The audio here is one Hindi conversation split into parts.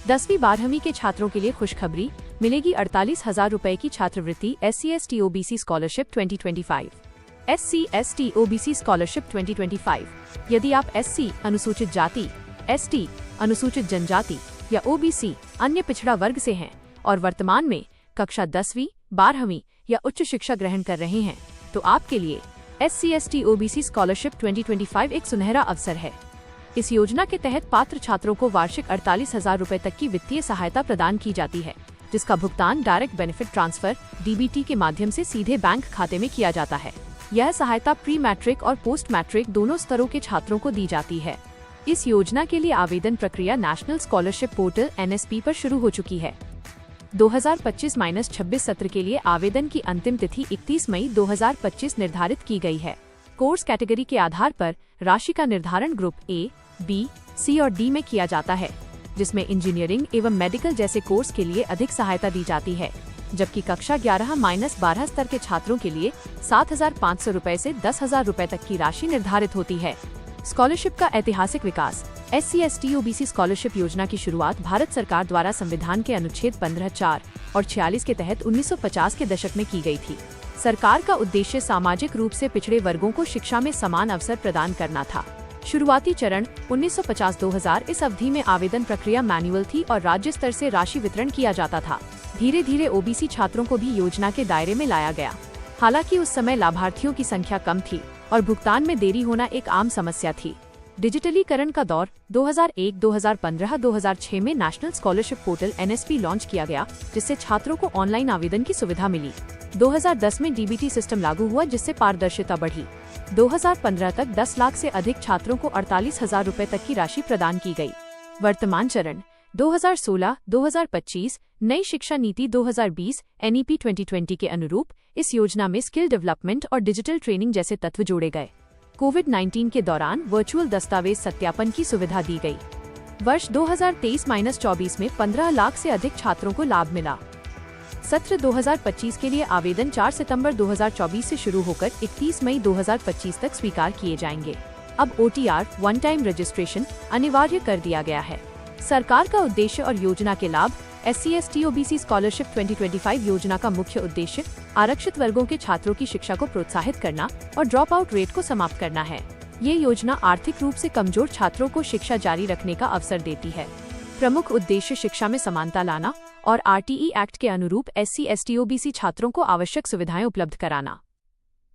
10वीं 12वीं के छात्रों के लिए खुशखबरी, मिलेगी 48,000 रुपए की छात्रवृत्ति SC/ST OBC scholarship 2025। SC/ST OBC scholarship 2025। यदि आप SC अनुसूचित जाति, ST अनुसूचित जनजाति या OBC अन्य पिछड़ा वर्ग से हैं और वर्तमान में कक्षा 10वीं 12वीं या उच्च शिक्षा ग्रहण कर रहे हैं, तो आपके लिए SC/ST OBC स्कॉलरशिप 2025 एक सुनहरा अवसर है। इस योजना के तहत पात्र छात्रों को वार्षिक 48,000 रुपए तक की वित्तीय सहायता प्रदान की जाती है, जिसका भुगतान डायरेक्ट बेनिफिट ट्रांसफर DBT के माध्यम से सीधे बैंक खाते में किया जाता है। यह सहायता प्री मैट्रिक और पोस्ट मैट्रिक दोनों स्तरों के छात्रों को दी जाती है। इस योजना के लिए आवेदन प्रक्रिया नेशनल स्कॉलरशिप पोर्टल NSP पर शुरू हो चुकी है। 2025-26 सत्र के लिए आवेदन की अंतिम तिथि 31 मई 2025 निर्धारित की गई है। कोर्स कैटेगरी के आधार पर राशि का निर्धारण ग्रुप A, B, C और D में किया जाता है, जिसमें इंजीनियरिंग एवं मेडिकल जैसे कोर्स के लिए अधिक सहायता दी जाती है, जबकि कक्षा 11-12 स्तर के छात्रों के लिए 7,500 रुपए से 10,000 रुपए तक की राशि निर्धारित होती है। स्कॉलरशिप का ऐतिहासिक विकास। SC/ST OBC स्कॉलरशिप योजना की शुरुआत भारत सरकार द्वारा संविधान के अनुच्छेद 15(4) और 46 के तहत 1950 के दशक में की गई थी। सरकार का उद्देश्य सामाजिक रूप से पिछड़े वर्गों को शिक्षा में समान अवसर प्रदान करना था। शुरुआती चरण 1950-2000 इस अवधि में आवेदन प्रक्रिया मैनुअल थी और राज्य स्तर से राशि वितरण किया जाता था। धीरे धीरे OBC छात्रों को भी योजना के दायरे में लाया गया। हालांकि उस समय लाभार्थियों की संख्या कम थी और भुगतान में देरी होना एक आम समस्या थी। डिजिटलीकरण का दौर 2001, 2015, 2006 में national scholarship portal NSP launch किया गया, जिससे छात्रों को ऑनलाइन आवेदन की सुविधा मिली। 2010 में DBT सिस्टम लागू हुआ, जिससे पारदर्शिता बढ़ी। 2015 तक 10 लाख से अधिक छात्रों को 48,000 रुपए तक की राशि प्रदान की गई। वर्तमान चरण 2016-2025 नई शिक्षा नीति 2020 NEP 2020 के अनुरूप इस योजना में स्किल डेवलपमेंट और डिजिटल ट्रेनिंग जैसे तत्व जोड़े गए। कोविड-19 के दौरान वर्चुअल दस्तावेज सत्यापन की सुविधा दी गई। वर्ष 2023-24 में 15 लाख से अधिक छात्रों को लाभ मिला। सत्र 2025 के लिए आवेदन 4 सितंबर 2024 से शुरू होकर 31 मई 2025 तक स्वीकार किए जाएंगे। अब OTR वन टाइम रजिस्ट्रेशन अनिवार्य कर दिया गया है। सरकार का उद्देश्य और योजना के लाभ। SC/ST OBC स्कॉलरशिप 2025 योजना का मुख्य उद्देश्य आरक्षित वर्गों के छात्रों की शिक्षा को प्रोत्साहित करना और ड्रॉप आउट रेट को समाप्त करना है। ये योजना आर्थिक रूप से कमजोर छात्रों को शिक्षा जारी रखने का अवसर देती है। प्रमुख उद्देश्य शिक्षा में समानता लाना और RTE एक्ट के अनुरूप SC/ST OBC छात्रों को आवश्यक सुविधाएं उपलब्ध कराना।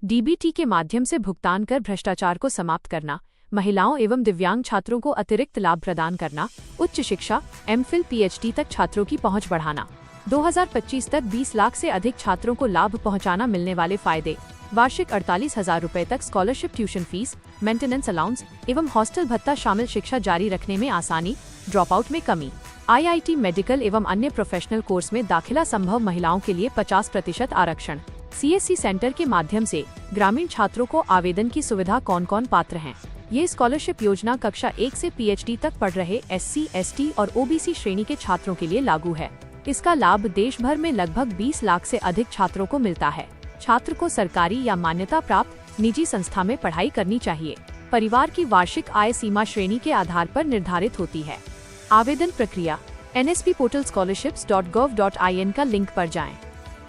DBT के माध्यम से भुगतान कर भ्रष्टाचार को समाप्त करना, महिलाओं एवं दिव्यांग छात्रों को अतिरिक्त लाभ प्रदान करना, उच्च शिक्षा MPhil PhD तक छात्रों की पहुंच बढ़ाना। 2025 तक 20 लाख से अधिक छात्रों को लाभ पहुंचाना। मिलने वाले फायदे। वार्षिक 48,000 रुपए तक scholarship, tuition fees, maintenance allowance एवं हॉस्टल भत्ता शामिल। शिक्षा जारी रखने में आसानी, ड्रॉप आउट में कमी। IIT मेडिकल एवं अन्य प्रोफेशनल कोर्स में दाखिला संभव। महिलाओं के लिए 50% आरक्षण। CSC सेंटर के माध्यम से ग्रामीण छात्रों को आवेदन की सुविधा। कौन कौन पात्र हैं? ये स्कॉलरशिप योजना कक्षा 1 से PhD तक पढ़ रहे SC/ST और OBC श्रेणी के छात्रों के लिए लागू है। इसका लाभ देश भर में लगभग 20 लाख से अधिक छात्रों को मिलता है। छात्र को सरकारी या मान्यता प्राप्त निजी संस्था में पढ़ाई करनी चाहिए। परिवार की वार्षिक आय सीमा श्रेणी के आधार पर निर्धारित होती है। आवेदन प्रक्रिया। NSP पोर्टल scholarships.gov.in का लिंक पर जाएं।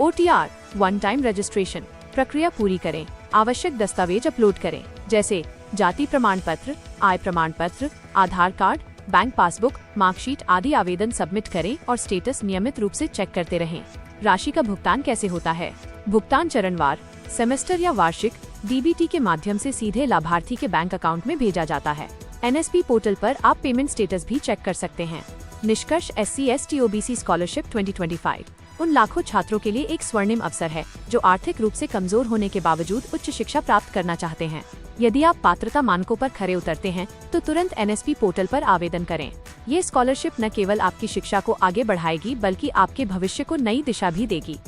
OTR वन टाइम रजिस्ट्रेशन प्रक्रिया पूरी करें। आवश्यक दस्तावेज अपलोड करें, जैसे जाति प्रमाण पत्र, आय प्रमाण पत्र, आधार कार्ड, बैंक पासबुक, मार्कशीट आदि। आवेदन सबमिट करें और स्टेटस नियमित रूप से चेक करते रहें। राशि का भुगतान कैसे होता है? भुगतान चरणवार, सेमेस्टर या वार्षिक DBT के माध्यम से सीधे लाभार्थी के बैंक अकाउंट में भेजा जाता है। NSP पोर्टल पर आप पेमेंट स्टेटस भी चेक कर सकते हैं। निष्कर्ष। SC/ST OBC स्कॉलरशिप 2025 उन लाखों छात्रों के लिए एक स्वर्णिम अवसर है जो आर्थिक रूप से कमजोर होने के बावजूद उच्च शिक्षा प्राप्त करना चाहते हैं। यदि आप पात्रता मानकों पर खरे उतरते हैं तो तुरंत NSP पोर्टल पर आवेदन करें। ये स्कॉलरशिप न केवल आपकी शिक्षा को आगे बढ़ाएगी बल्कि आपके भविष्य को नई दिशा भी देगी।